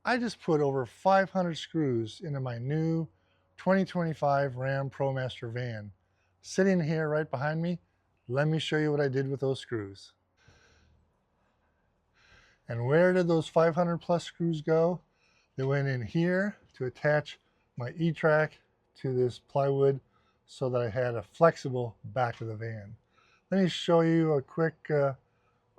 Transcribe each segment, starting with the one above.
I just put over 500 screws into my new 2025 Ram Promaster van. Sitting here right behind me, let me show you what I did with those screws. And where did those 500 plus screws go? They went in here to attach my etrack to this plywood so that I had a flexible back of the van. Let me show you a quick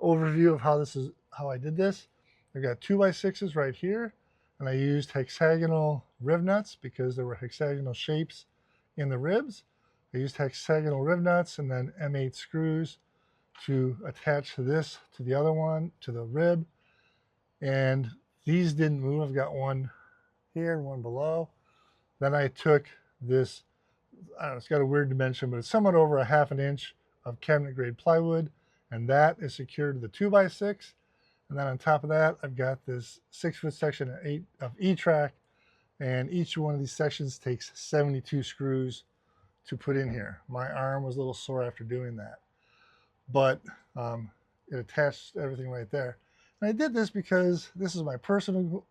overview of how I did this. I've got 2x6s right here, and I used hexagonal rib nuts because there were hexagonal shapes in the ribs. I used hexagonal rib nuts and then M8 screws to attach this to the other one, to the rib. And these didn't move. I've got one here and one below. Then I took this, I don't know, it's got a weird dimension, but it's somewhat over a ½ inch of cabinet grade plywood, and that is secured to the 2x6. And then on top of that, I've got this 6-foot section of E-track, and each one of these sections takes 72 screws to put in here. My arm was a little sore after doing that, but it attached everything right there. And I did this because this is my personal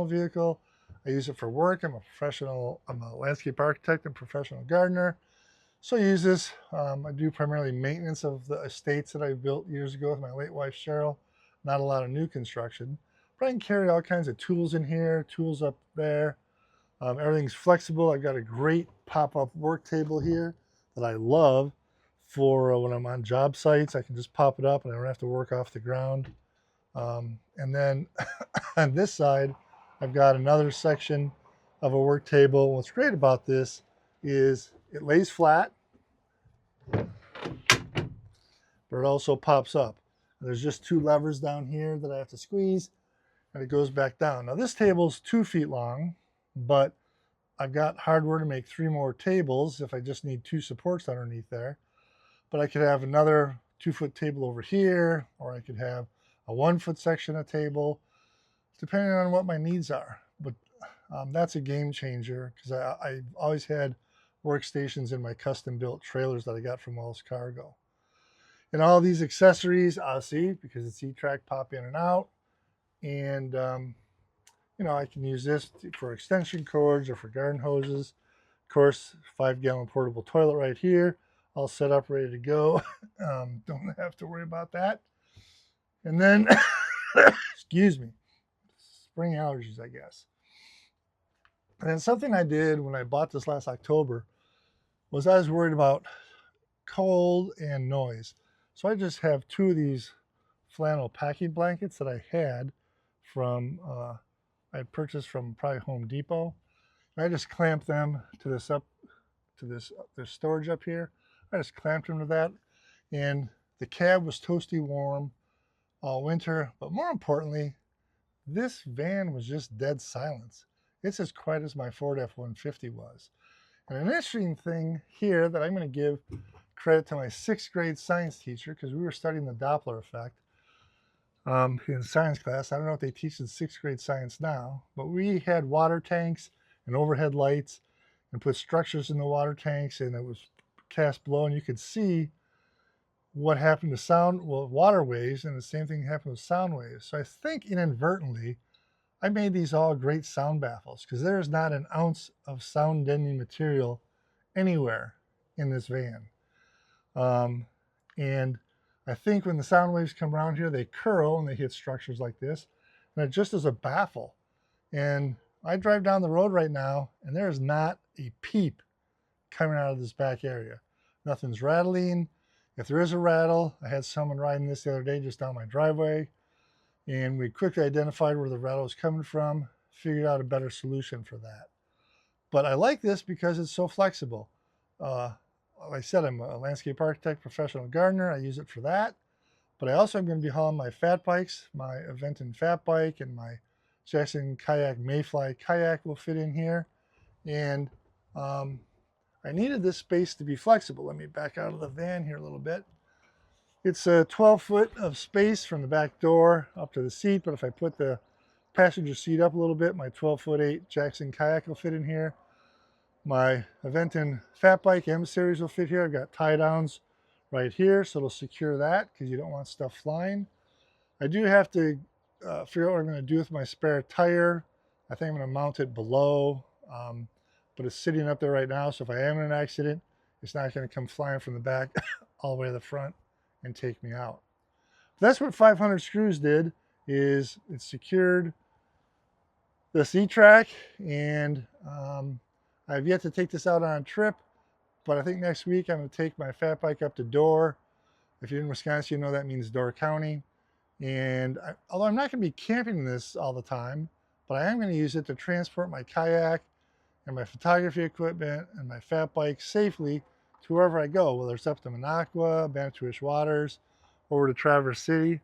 vehicle. I use it for work. I'm a landscape architect and professional gardener. So I use this. I do primarily maintenance of the estates that I built years ago with my late wife, Cheryl. Not a lot of new construction. But I can carry all kinds of tools in here, tools up there. Everything's flexible. I've got a great pop-up work table here that I love for when I'm on job sites. I can just pop it up and I don't have to work off the ground. And then on this side, I've got another section of a work table. What's great about this is it lays flat, but it also pops up. There's just 2 levers down here that I have to squeeze, and it goes back down. Now this table's 2 feet long, but I've got hardware to make 3 more tables if I just need 2 supports underneath there. But I could have another 2-foot table over here, or I could have a 1-foot section of table, depending on what my needs are. But that's a game changer because I've always had workstations in my custom-built trailers that I got from Wells Cargo. And all these accessories, obviously, because it's E-track, pop in and out. And, you know, I can use this for extension cords or for garden hoses. Of course, 5-gallon portable toilet right here, all set up, ready to go. Don't have to worry about that. And then, excuse me, spring allergies, I guess. And then something I did when I bought this last October was I was worried about cold and noise. So I just have 2 of these flannel packing blankets that I had from, I had purchased from probably Home Depot. And I just clamped them to this storage up here. I just clamped them to that. And the cab was toasty warm all winter. But more importantly, this van was just dead silence. It's as quiet as my Ford F-150 was. And an interesting thing here that I'm going to give credit to my 6th grade science teacher, because we were studying the Doppler effect in science class. I don't know if they teach in 6th grade science now, but we had water tanks and overhead lights and put structures in the water tanks, and it was cast below, and you could see what happened to water waves, and the same thing happened with sound waves. So I think inadvertently, I made these all great sound baffles because there's not an ounce of sound deadening material anywhere in this van. And I think when the sound waves come around here, they curl and they hit structures like this, and it just is a baffle. And I drive down the road right now, and there's not a peep coming out of this back area. Nothing's rattling. If there is a rattle, I had someone riding this the other day just down my driveway, and we quickly identified where the rattle was coming from, figured out a better solution for that. But I like this because it's so flexible. Like I said, I'm a landscape architect, professional gardener. I use it for that. But I also am going to be hauling my fat bikes. My Aventon fat bike and my Jackson Kayak Mayfly kayak will fit in here. And I needed this space to be flexible. Let me back out of the van here a little bit. It's a 12 foot of space from the back door up to the seat, but if I put the passenger seat up a little bit, my 12'8" Jackson Kayak will fit in here. My Aventon fat bike M series will fit here. I've got tie downs right here, so it'll secure that because you don't want stuff flying. I do have to figure out what I'm going to do with my spare tire I think I'm going to mount it below, but it's sitting up there right now. So if I am in an accident, it's not going to come flying from the back all the way to the front and take me out. That's what 500 screws did, is it secured this etrack, and I've yet to take this out on a trip, but I think next week I'm going to take my fat bike up to Door. If you're in Wisconsin, you know that means Door County. And although I'm not going to be camping this all the time, but I am going to use it to transport my kayak and my photography equipment and my fat bike safely to wherever I go, whether it's up to Minocqua, Banatuish Waters, over to Traverse City.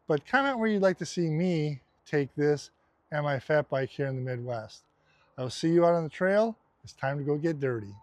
But comment where you'd like to see me take this and my fat bike here in the Midwest. I will see you out on the trail. It's time to go get dirty.